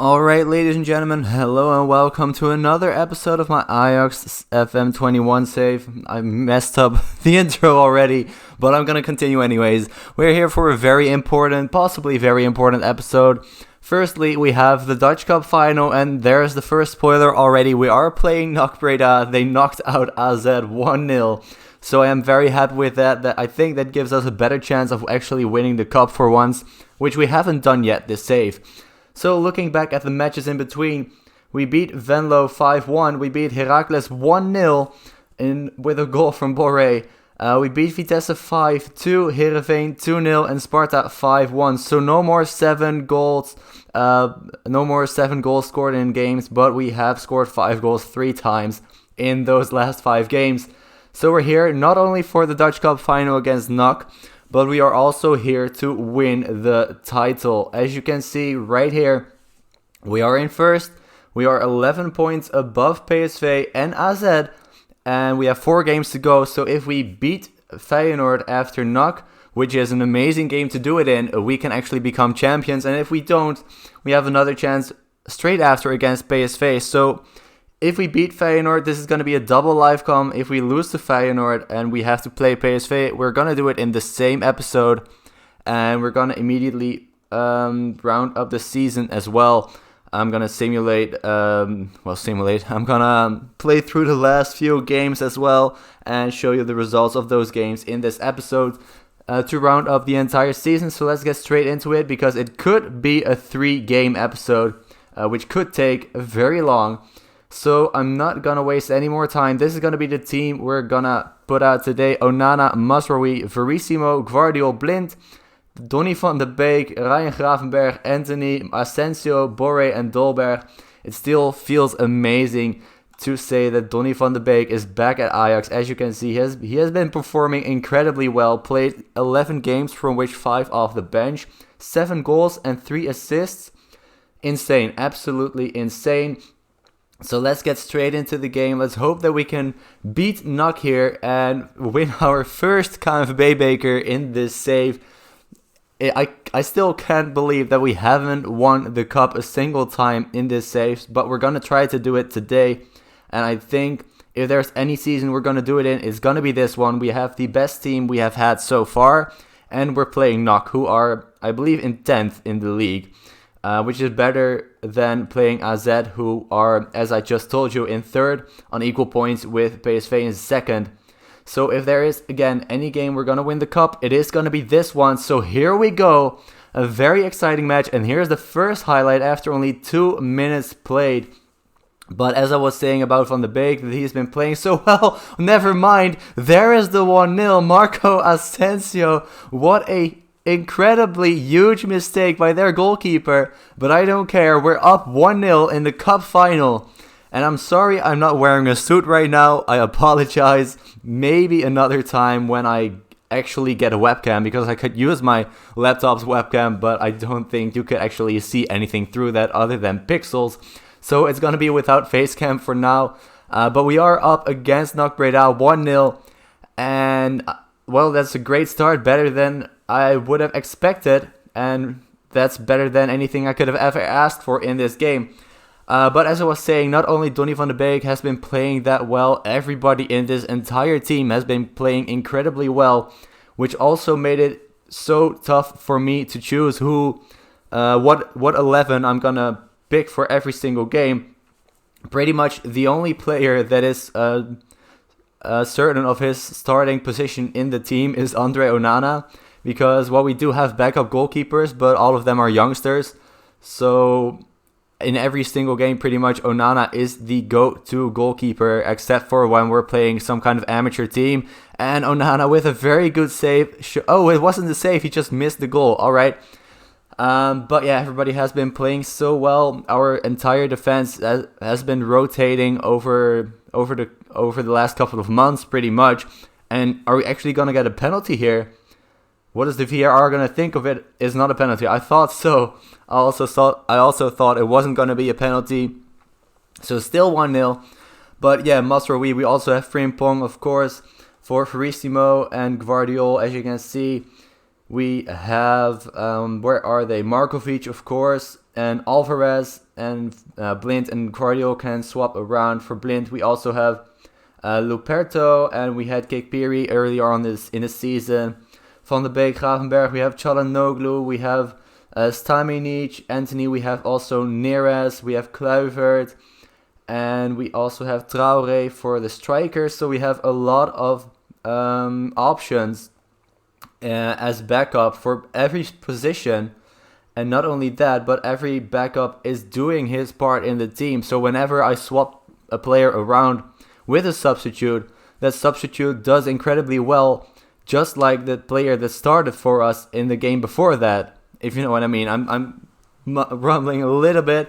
Alright, ladies and gentlemen, hello and welcome to another episode of my Ajax FM21 save. I messed up the intro already, but I'm gonna continue anyways. We're here for a very important, possibly very important episode. Firstly, we have the Dutch Cup final, and there's the first spoiler already. We are playing NAC Breda. They knocked out AZ 1-0. So I am very happy with that. I think that gives us a better chance of actually winning the cup for once, which we haven't done yet this save. So looking back at the matches in between, we beat Venlo 5-1, we beat Heracles 1-0 with a goal from Borré. We beat Vitesse 5-2, Heerenveen 2-0 and Sparta 5-1. So no more 7 goals scored in games, but we have scored 5 goals 3 times in those last 5 games. So we're here not only for the Dutch Cup final against NAC, but we are also here to win the title. As you can see right here, we are in first. We are 11 points above PSV and AZ, and we have 4 games to go. So if we beat Feyenoord after NAC, which is an amazing game to do it in, we can actually become champions. And if we don't, we have another chance straight after against PSV. So if we beat Feyenoord, this is going to be a double live com. If we lose to Feyenoord and we have to play PSV, we're going to do it in the same episode. And we're going to immediately round up the season as well. I'm going to simulate. I'm going to play through the last few games as well and show you the results of those games in this episode to round up the entire season. So let's get straight into it, because it could be a 3-game episode, which could take very long. So I'm not going to waste any more time. This is going to be the team we're going to put out today. Onana, Masraoui, Verissimo, Gvardiol, Blind, Donny van de Beek, Ryan Gravenberg, Anthony, Asensio, Borré and Dolberg. It still feels amazing to say that Donny van de Beek is back at Ajax. As you can see, he has been performing incredibly well. Played 11 games, from which 5 off the bench. 7 goals and 3 assists. Insane. Absolutely insane. So let's get straight into the game. Let's hope that we can beat NAC here and win our first KNVB beker in this save. I still can't believe that we haven't won the cup a single time in this save, but we're going to try to do it today. And I think if there's any season we're going to do it in, it's going to be this one. We have the best team we have had so far, and we're playing NAC, who are, I believe, in 10th in the league. Which is better than playing AZ, who are, as I just told you, in 3rd on equal points with PSV in 2nd. So if there is, again, any game we're going to win the cup, it is going to be this one. So here we go. A very exciting match. And here's the first highlight after only 2 minutes played. But as I was saying about Van de Beek, that he's been playing so well, never mind. There is the 1-0. Marco Asensio. What a incredibly huge mistake by their goalkeeper, but I don't care. We're up 1-0 in the cup final. And I'm sorry I'm not wearing a suit right now. I apologize. Maybe another time when I actually get a webcam, because I could use my laptop's webcam, but I don't think you could actually see anything through that other than pixels. So it's going to be without facecam for now. But we are up against NAC Breda 1-0. And, well, that's a great start. Better than I would have expected, and that's better than anything I could have ever asked for in this game. But as I was saying, not only Donny van de Beek has been playing that well, everybody in this entire team has been playing incredibly well, which also made it so tough for me to choose what 11 I'm gonna pick for every single game. Pretty much the only player that is certain of his starting position in the team is Andre Onana. Because, well, we do have backup goalkeepers, but all of them are youngsters. So, in every single game, pretty much, Onana is the go-to goalkeeper, except for when we're playing some kind of amateur team. And Onana with a very good save. Oh, it wasn't the save, he just missed the goal. All right. But yeah, everybody has been playing so well. Our entire defense has been rotating over the last couple of months, pretty much. And are we actually going to get a penalty here? What is the VAR going to think of it? Is not a penalty. I thought so. I also thought it wasn't going to be a penalty. So still 1-0. But yeah, Masraoui. We also have Frimpong, of course, for Verissimo and Gvardiol. As you can see, we have, where are they? Markovic, of course, and Alvarez and Blind and Guardiola can swap around. For Blind, we also have Luperto, and we had Kekpiri earlier on in the season. Van de Beek, Gravenberg, we have Çalhanoğlu, we have Stamenic, Anthony, we have also Neres, we have Kluivert, and we also have Traoré for the strikers. So we have a lot of options as backup for every position. And not only that, but every backup is doing his part in the team. So whenever I swap a player around with a substitute, that substitute does incredibly well, just like the player that started for us in the game before that, if you know what I mean. I'm rumbling a little bit,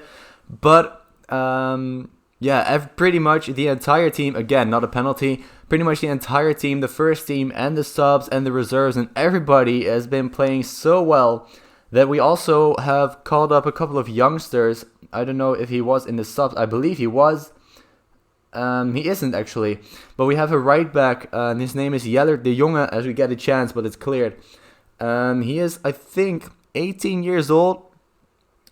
but pretty much the entire team, again, not a penalty, pretty much the entire team, the first team and the subs and the reserves and everybody has been playing so well that we also have called up a couple of youngsters. I don't know if he was in the subs. I believe he was. He isn't actually. But we have a right back, and his name is Jellert de Jonge, as we get a chance, but it's cleared. He is, I think, 18 years old.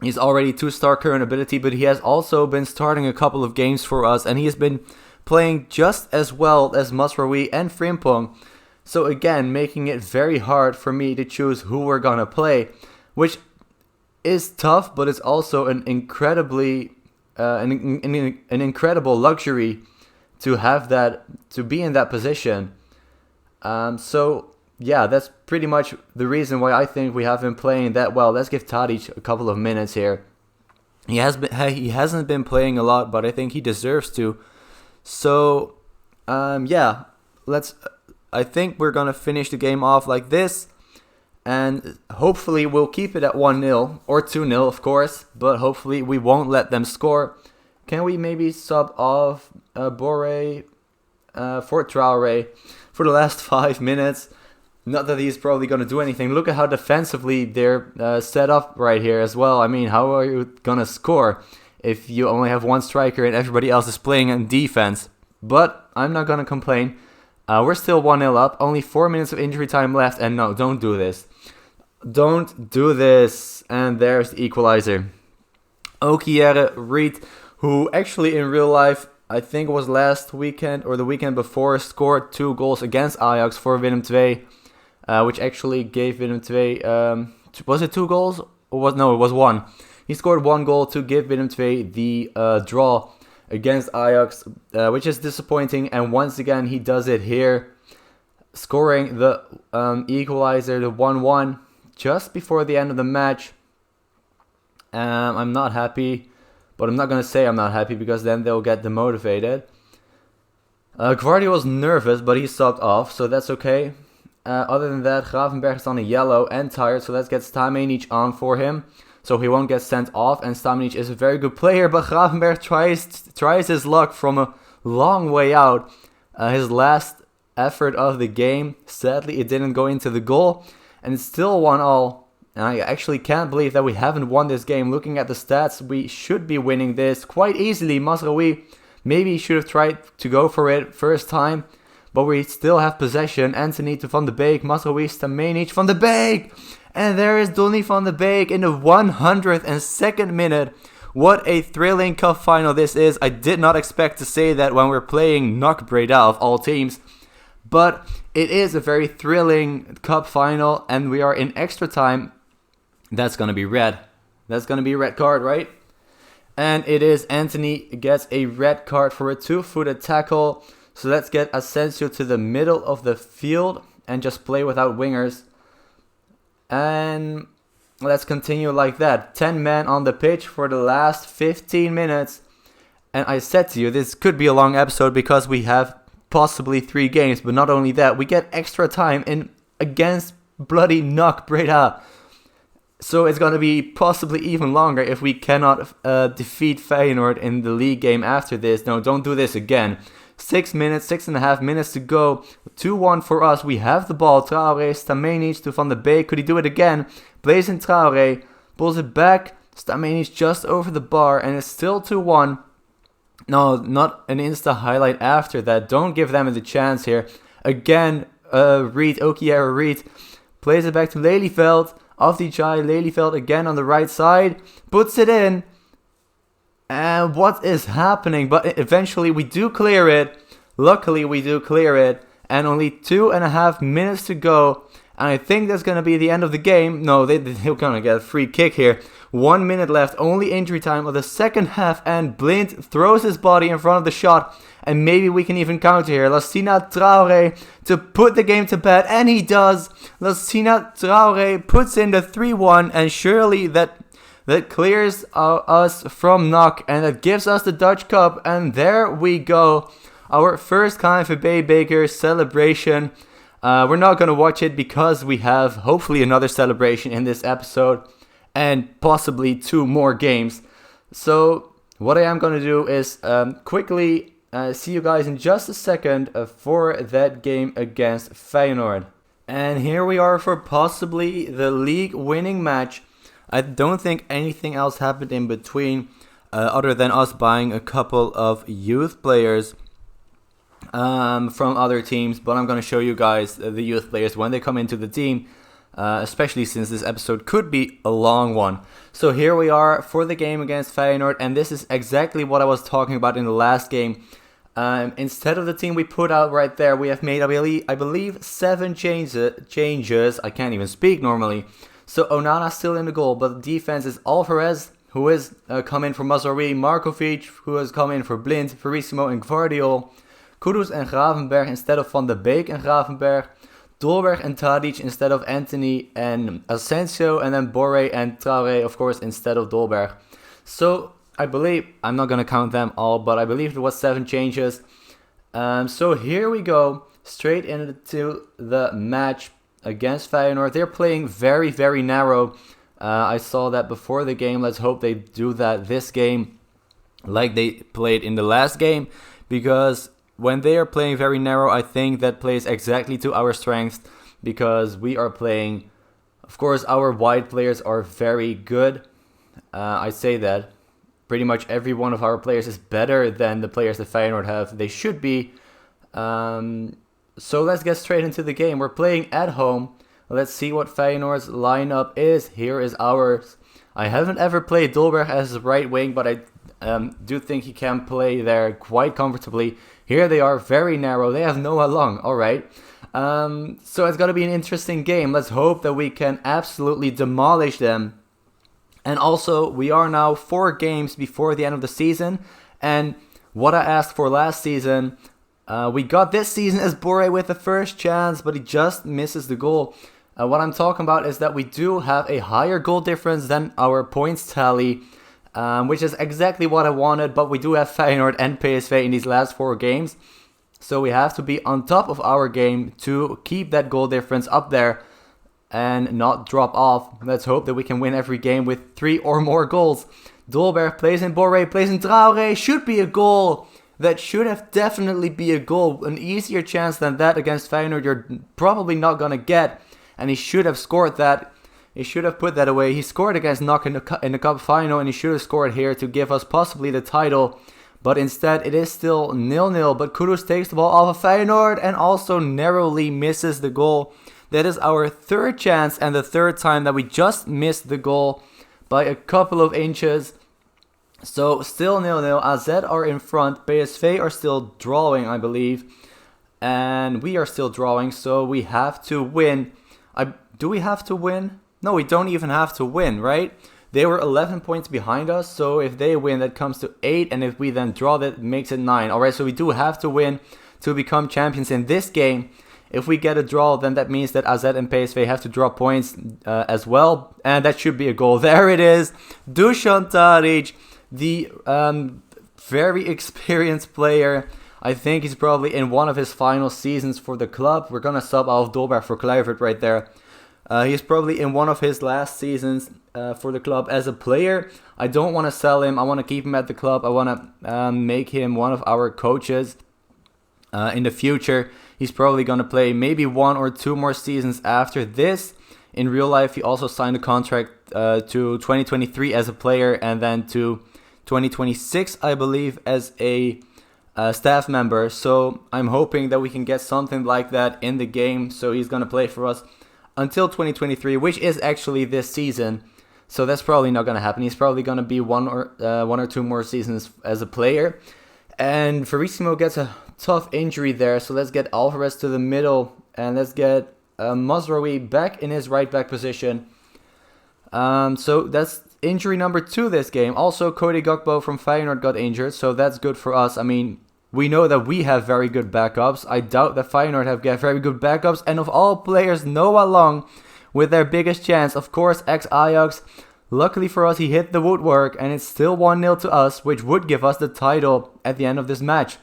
He's already 2-star current ability, but he has also been starting a couple of games for us, and he has been playing just as well as Masraoui and Frimpong. So again, making it very hard for me to choose who we're gonna play, which is tough, but it's also an incredibly an incredible luxury to have that, to be in that position. So yeah, that's pretty much the reason why I think we have been playing that well. Let's give Tadic a couple of minutes here. He hasn't been playing a lot, but I think he deserves to. So I think we're gonna finish the game off like this. And hopefully we'll keep it at 1-0 or 2-0, of course. But hopefully we won't let them score. Can we maybe sub off Boré for Traoré for the last 5 minutes? Not that he's probably going to do anything. Look at how defensively they're set up right here as well. I mean, how are you going to score if you only have one striker and everybody else is playing in defense? But I'm not going to complain. We're still 1-0 up. Only 4 minutes of injury time left. And no, don't do this. Don't do this. And there's the equalizer. Okiere Reed, who actually in real life, I think it was last weekend or the weekend before, scored 2 goals against Ajax for Willem II. Which actually gave Willem II, was it 2 goals? Or it was 1. He scored 1 goal to give Willem II the draw against Ajax, which is disappointing. And once again, he does it here, scoring the equalizer, the 1-1, just before the end of the match. I'm not happy, but I'm not going to say I'm not happy because then they'll get demotivated. Guardiola's nervous, but he's subbed off, so that's okay. Other than that, Gravenberg is on a yellow and tired, so let's get Stamenic on for him, so he won't get sent off. And Stamenic is a very good player, but Gravenberg tries his luck from a long way out. His last effort of the game, sadly it didn't go into the goal, and it's still 1-1. And I actually can't believe that we haven't won this game. Looking at the stats, we should be winning this quite easily. Masraoui maybe should have tried to go for it first time, but we still have possession. Anthony to Van de Beek, Masraoui, Stamenic, Van de Beek! And there is Donny van de Beek in the 102nd minute. What a thrilling cup final this is. I did not expect to say that when we're playing NAC Breda of all teams. But it is a very thrilling cup final, and we are in extra time. That's going to be red. That's going to be a red card, right? And it is. Anthony gets a red card for a 2-footed tackle. So let's get Asensio to the middle of the field and just play without wingers. And let's continue like that. 10 men on the pitch for the last 15 minutes. And I said to you, this could be a long episode because we have possibly 3 games. But not only that, we get extra time in against bloody NAC Breda. So it's going to be possibly even longer if we cannot defeat Feyenoord in the league game after this. No, don't do this again. 6.5 minutes to go. 2-1 for us. We have the ball. Traoré, Stamenic to Van de Beek. Could he do it again? Plays in Traoré. Pulls it back. Stamenic just over the bar. And it's still 2-1. No, not an insta highlight after that. Don't give them the chance here. Again, Okiere Reed plays it back to Lelyveld. Off the Jai, Lelyveld again on the right side. Puts it in. And what is happening? But eventually we do clear it. Luckily we do clear it. And only 2.5 minutes to go. And I think that's going to be the end of the game. No, they're going to get a free kick here. 1 minute left. Only injury time of the second half. And Blind throws his body in front of the shot. And maybe we can even counter here. Lassina Traoré to put the game to bed. And he does. Lassina Traoré puts in the 3-1. And surely that clears us from knock. And that gives us the Dutch Cup. And there we go. Our first KNVB Beker celebration. We're not going to watch it because we have hopefully another celebration in this episode. And possibly 2 more games. So what I am going to do is quickly see you guys in just a second for that game against Feyenoord. And here we are for possibly the league winning match. I don't think anything else happened in between other than us buying a couple of youth players from other teams. But I'm going to show you guys the youth players when they come into the team. Especially since this episode could be a long one. So here we are for the game against Feyenoord. And this is exactly what I was talking about in the last game. Instead of the team we put out right there, we have made, I believe 7 changes. I can't even speak normally. So Onana's still in the goal. But the defense is Alvarez, who has come in for Mazraoui. Markovic, who has come in for Blind, Verissimo and Gvardiol. Kudus and Gravenberg instead of Van de Beek and Gravenberg. Dolberg and Tadic instead of Anthony and Asensio, and then Borré and Traoré, of course, instead of Dolberg. So I believe, I'm not going to count them all, but I believe it was 7 changes. So here we go, straight into the match against Feyenoord. They're playing very, very narrow. I saw that before the game. Let's hope they do that this game like they played in the last game, because when they are playing very narrow, I think that plays exactly to our strengths, because we are playing, of course, our wide players are very good. I say that pretty much every one of our players is better than the players that Feyenoord have. They should be. So let's get straight into the game. We're playing at home. Let's see what Feyenoord's lineup is. Here is ours. I haven't ever played Dolberg as a right wing, but I do think he can play there quite comfortably. Here they are, very narrow. They have Noah Long. All right. So it's going to be an interesting game. Let's hope that we can absolutely demolish them. And also, we are now 4 games before the end of the season. And what I asked for last season, we got this season as Borré with the first chance, but he just misses the goal. What I'm talking about is that we do have a higher goal difference than our points tally. Which is exactly what I wanted, but we do have Feyenoord and PSV in these last 4 games. So we have to be on top of our game to keep that goal difference up there and not drop off. Let's hope that we can win every game with 3 or more goals. Dolberg plays in Borré, plays in Traoré, should be a goal. That should have definitely be a goal. An easier chance than that against Feyenoord you're probably not going to get. And he should have scored that. He should have put that away. He scored against NOC in the cup final, and he should have scored here to give us possibly the title. But instead, it is still 0-0. But Kudus takes the ball off of Feyenoord and also narrowly misses the goal. That is our 3rd chance and the 3rd time that we just missed the goal by a couple of inches. So still 0-0. AZ are in front. PSV are still drawing, I believe. And we are still drawing, so we have to win. Do we have to win? No, we don't even have to win, right? They were 11 points behind us, so if they win, that comes to 8, and if we then draw, that makes it 9. Alright, so we do have to win to become champions in this game. If we get a draw, then that means that AZ and PSV have to draw points as well, and that should be a goal. There it is. Dusan Tadic, the very experienced player. I think he's probably in one of his final seasons for the club. We're going to sub out Dolberg for Kluivert right there. He's probably in one of his last seasons for the club as a player. I don't want to sell him. I want to keep him at the club. I want to make him one of our coaches in the future. He's probably going to play maybe 1 or 2 more seasons after this. In real life, he also signed a contract to 2023 as a player and then to 2026, I believe, as a staff member. So I'm hoping that we can get something like that in the game. So he's going to play for us until 2023, which is actually this season. So that's probably not going to happen. He's probably going to be one or two more seasons as a player. And Verissimo gets a tough injury there. So let's get Alvarez to the middle. And let's get Mazraoui back in his right back position. So that's injury number 2 this game. Also, Cody Gakpo from Feyenoord got injured. So that's good for us. I mean, we know that we have very good backups. I doubt that Feyenoord have got very good backups. And of all players, Noah Long with their biggest chance. Of course, ex-Ajax. Luckily for us, he hit the woodwork. And it's still 1-0 to us, which would give us the title at the end of this match.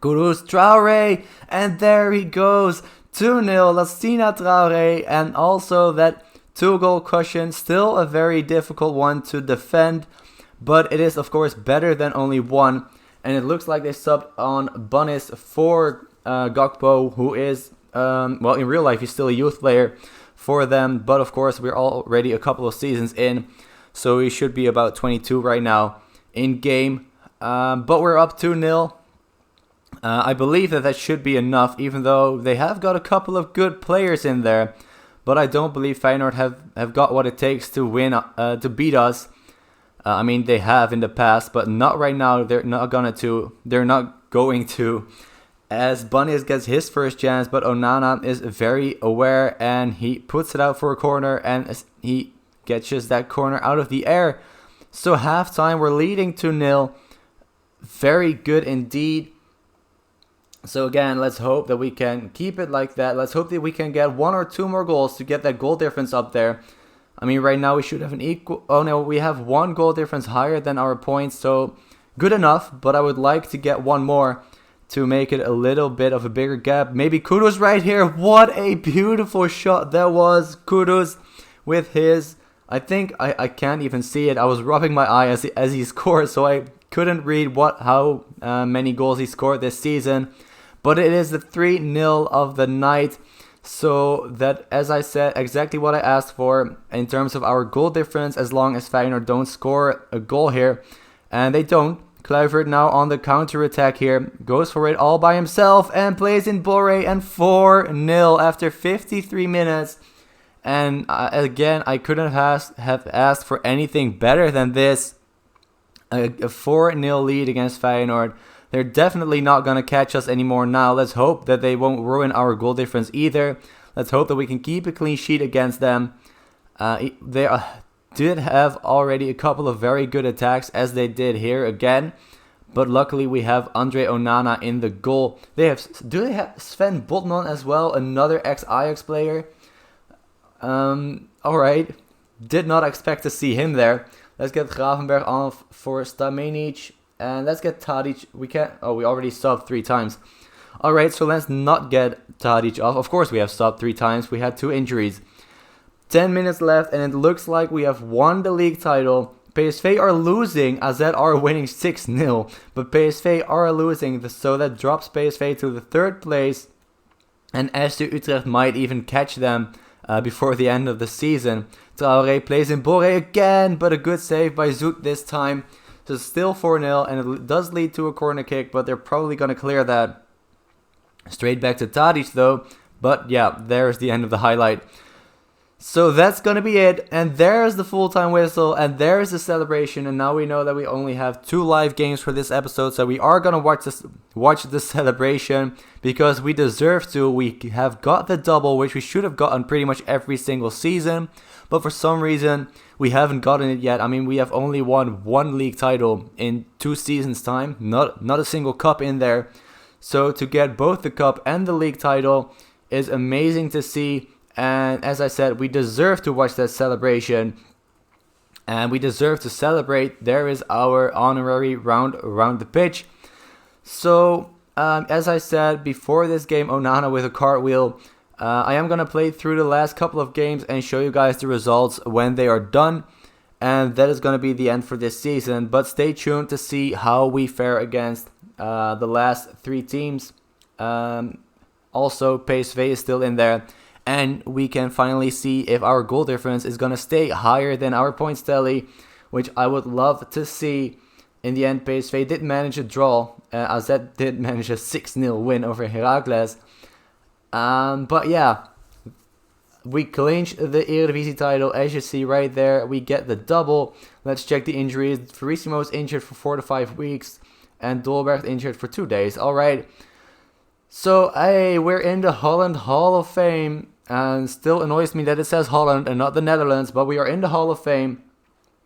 Kudus Traoré. And there he goes. 2-0. Lassina Traoré. And also that 2-goal cushion. Still a very difficult one to defend. But it is, of course, better than only one. And it looks like they subbed on Bunnis for Gakpo, who is, well, in real life, he's still a youth player for them. But, of course, we're already a couple of seasons in. So he should be about 22 right now in game. But we're up 2-0. I believe that should be enough, even though they have got a couple of good players in there. But I don't believe Feyenoord have got what it takes to win, to beat us. I mean, they have in the past, but not right now. They're not going to. As Bunny gets his first chance, but Onana is very aware and he puts it out for a corner and he catches that corner out of the air. So halftime, we're leading 2-0. Very good indeed. So again, let's hope that we can keep it like that. Let's hope that we can get 1 or 2 more goals to get that goal difference up there. I mean, right now we should have an equal... Oh no, we have 1 goal difference higher than our points. So good enough, but I would like to get 1 more to make it a little bit of a bigger gap. Maybe Kudus right here. What a beautiful shot that was. Kudus with his... I think I can't even see it. I was rubbing my eye as he scored, so I couldn't read how many goals he scored this season. But it is the 3-0 of the night. So that, as I said, exactly what I asked for in terms of our goal difference, as long as Feyenoord don't score a goal here. And they don't. Kluivert now on the counter-attack here. Goes for it all by himself and plays in Boré, and 4-0 after 53 minutes. And again, I couldn't have asked for anything better than this. A 4-0 lead against Feyenoord. They're definitely not going to catch us anymore now. Let's hope that they won't ruin our goal difference either. Let's hope that we can keep a clean sheet against them. They did have already a couple of very good attacks, as they did here again. But luckily we have Andre Onana in the goal. Do they have Sven Botman as well? Another ex-Ajax player? Alright. Did not expect to see him there. Let's get Gravenberg off for Stamenic. And let's get Tadic. We already subbed 3 times. Alright, so let's not get Tadic off. Of course we have subbed 3 times. We had 2 injuries. 10 minutes left and it looks like we have won the league title. PSV are losing. AZ are winning 6-0. But PSV are losing. So that drops PSV to the 3rd place. And FC Utrecht might even catch them before the end of the season. Traoré plays in Boré again. But a good save by Zoet this time. So still 4-0, and it does lead to a corner kick, but they're probably going to clear that. Straight back to Tadic though, but yeah, there's the end of the highlight. So that's going to be it, and there's the full-time whistle, and there's the celebration, and now we know that we only have 2 live games for this episode, so we are going to watch the celebration, because we deserve to. We have got the double, which we should have gotten pretty much every single season, but for some reason, we haven't gotten it yet. I mean, we have only won 1 league title in 2 seasons' time. Not a single cup in there. So to get both the cup and the league title is amazing to see. And as I said, we deserve to watch that celebration. And we deserve to celebrate. There is our honorary round around the pitch. So, as I said, before this game, Onana with a cartwheel. I am going to play through the last couple of games and show you guys the results when they are done. And that is going to be the end for this season. But stay tuned to see how we fare against the last 3 teams. Also, PSV is still in there. And we can finally see if our goal difference is going to stay higher than our points tally. Which I would love to see. In the end, PSV did manage a draw. AZ did manage a 6-0 win over Heracles. But yeah, We clinched the Eredivisie title, as you see right there. We get the double. Let's check the injuries. Verissimo's injured for 4 to 5 weeks, and Dolberg injured for 2 days. All right. So, hey, we're in the Holland Hall of Fame, and still annoys me that it says Holland and not the Netherlands, but we are in the Hall of Fame.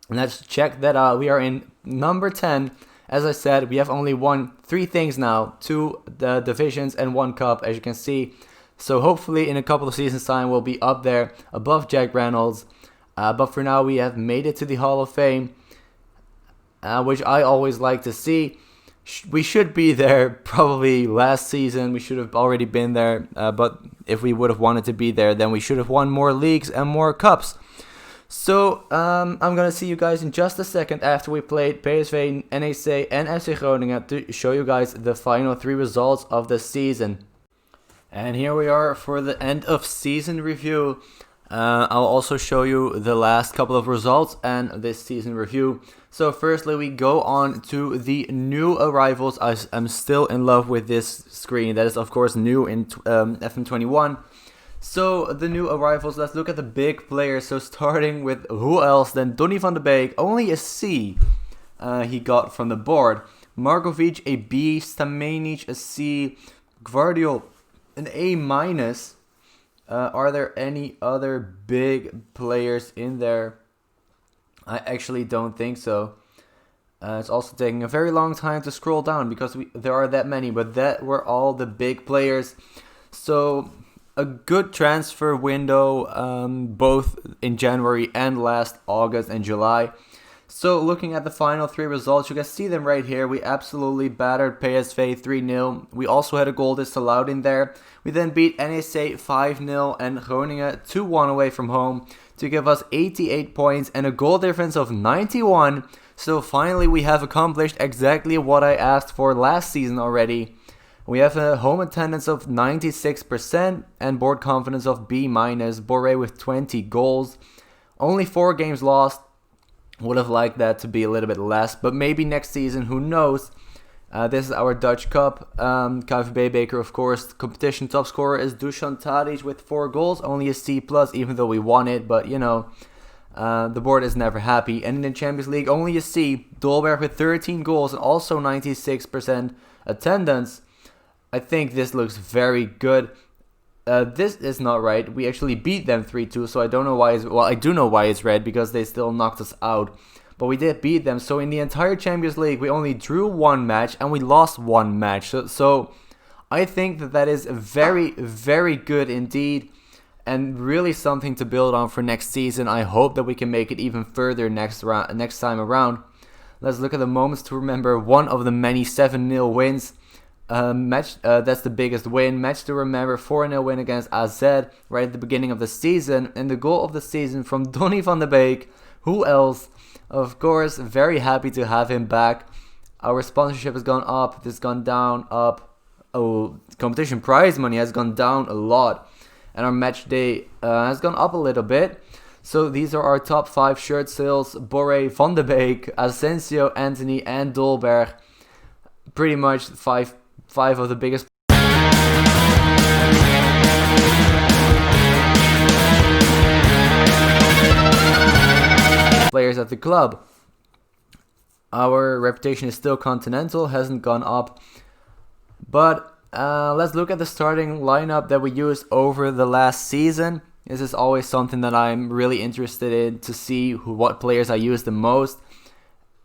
Let's check that out. We are in number 10. As I said, we have only won 3 things now, 2 the divisions and 1 cup, as you can see. So hopefully in a couple of seasons time we'll be up there above Jack Reynolds. But for now we have made it to the Hall of Fame, which I always like to see. We should be there probably last season. We should have already been there. But if we would have wanted to be there, then we should have won more leagues and more cups. So I'm going to see you guys in just a second after we played PSV, NEC and FC Groningen to show you guys the final 3 results of the season. And here we are for the end of season review. I'll also show you the last couple of results and this season review. So firstly we go on to the new arrivals. I'm still in love with this screen. That is of course new in FM21. So the new arrivals, let's look at the big players. So starting with who else than Donny van de Beek. Only a C he got from the board. Markovic a B, Stamenic a C, Gvardiol an A-. Are there any other big players in there? I actually don't think so. It's also taking a very long time to scroll down because there are that many, but that were all the big players. So a good transfer window, both in January and last August and July. So looking at the final 3 results, you can see them right here. We absolutely battered PSV 3-0. We also had a goal disallowed in there. We then beat NEC 5-0 and Groningen 2-1 away from home to give us 88 points and a goal difference of 91. So finally we have accomplished exactly what I asked for last season already. We have a home attendance of 96% and board confidence of B-. Boré with 20 goals. Only 4 games lost. Would have liked that to be a little bit less, but maybe next season, who knows. This is our Dutch Cup. KVB Baker, of course. Competition top scorer is Dusan Tadic with 4 goals. Only a C+, even though we won it, but you know, the board is never happy. And in the Champions League, only a C. Dolberg with 13 goals and also 96% attendance. I think this looks very good. This is not right. We actually beat them 3-2, so I don't know why I do know why it's red, because they still knocked us out. But we did beat them, so in the entire Champions League, we only drew 1 match, and we lost 1 match. So I think that is very, very good indeed, and really something to build on for next season. I hope that we can make it even further next time around. Let's look at the moments to remember. One of the many 7-0 wins. That's the biggest win. Match to remember, 4-0 win against AZ right at the beginning of the season, and the goal of the season from Donny van de Beek. Who else? Of course, very happy to have him back. Our sponsorship has gone up, this has gone down, up. Oh, competition prize money has gone down a lot, and our match day has gone up a little bit. So these are our top 5 shirt sales: Boré, Van de Beek, Asensio, Anthony, and Dolberg. Pretty much 5 of the biggest players at the club. Our reputation is still continental, hasn't gone up. But let's look at the starting lineup that we used over the last season. This is always something that I'm really interested in, to see what players I use the most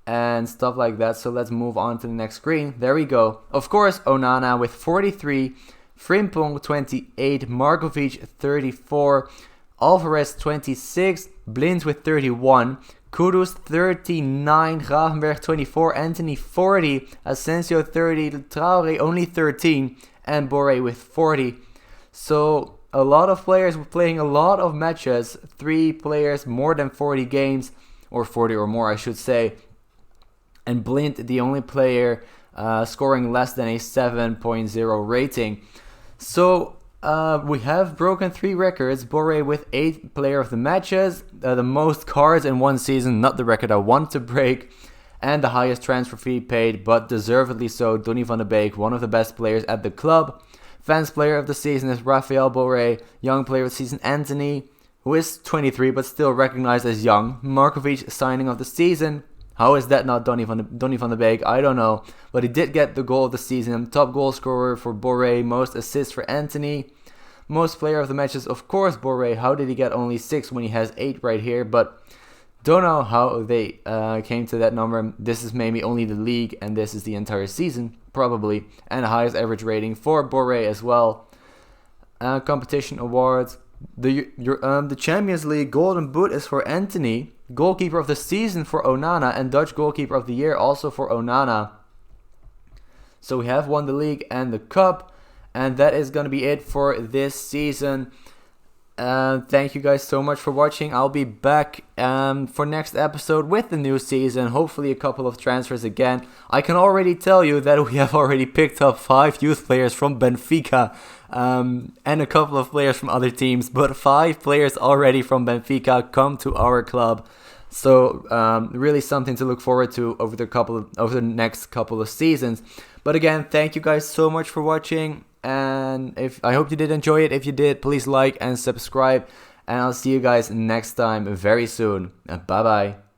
and stuff like that. So let's move on to the next screen. There we go. Of course, Onana with 43, Frimpong 28, Markovic 34, Alvarez 26, Blind with 31, Kudus 39, Gravenberg 24, Anthony 40, Asensio 30, Traoré only 13, and Boré with 40. So a lot of players were playing a lot of matches. 3 players more than 40 games, or 40 or more I should say. And Blind, the only player scoring less than a 7.0 rating. So we have broken 3 records. Boré with 8 player of the matches, the most cards in one season, not the record I want to break, and the highest transfer fee paid, but deservedly so. Donny van de Beek, one of the best players at the club. Fans player of the season is Rafael Borré. Young player of the season, Anthony, who is 23 but still recognized as young. Markovic, signing of the season. How is that not Donny van de Beek? I don't know. But he did get the goal of the season. Top goal scorer for Borré. Most assists for Anthony. Most player of the matches, of course, Borré. How did he get only 6 when he has 8 right here? But don't know how they came to that number. This is maybe only the league, and this is the entire season, probably. And the highest average rating for Borré as well. Competition awards. The Champions League Golden Boot is for Anthony. Goalkeeper of the season for Onana. And Dutch Goalkeeper of the Year also for Onana. So we have won the league and the cup. And that is going to be it for this season. Thank you guys so much for watching. I'll be back for next episode with the new season. Hopefully a couple of transfers again. I can already tell you that we have already picked up 5 youth players from Benfica. And a couple of players from other teams. But 5 players already from Benfica come to our club. So really something to look forward to over the next couple of seasons. But again, thank you guys so much for watching. And I hope you did enjoy it. If you did, please like and subscribe. And I'll see you guys next time very soon. Bye bye.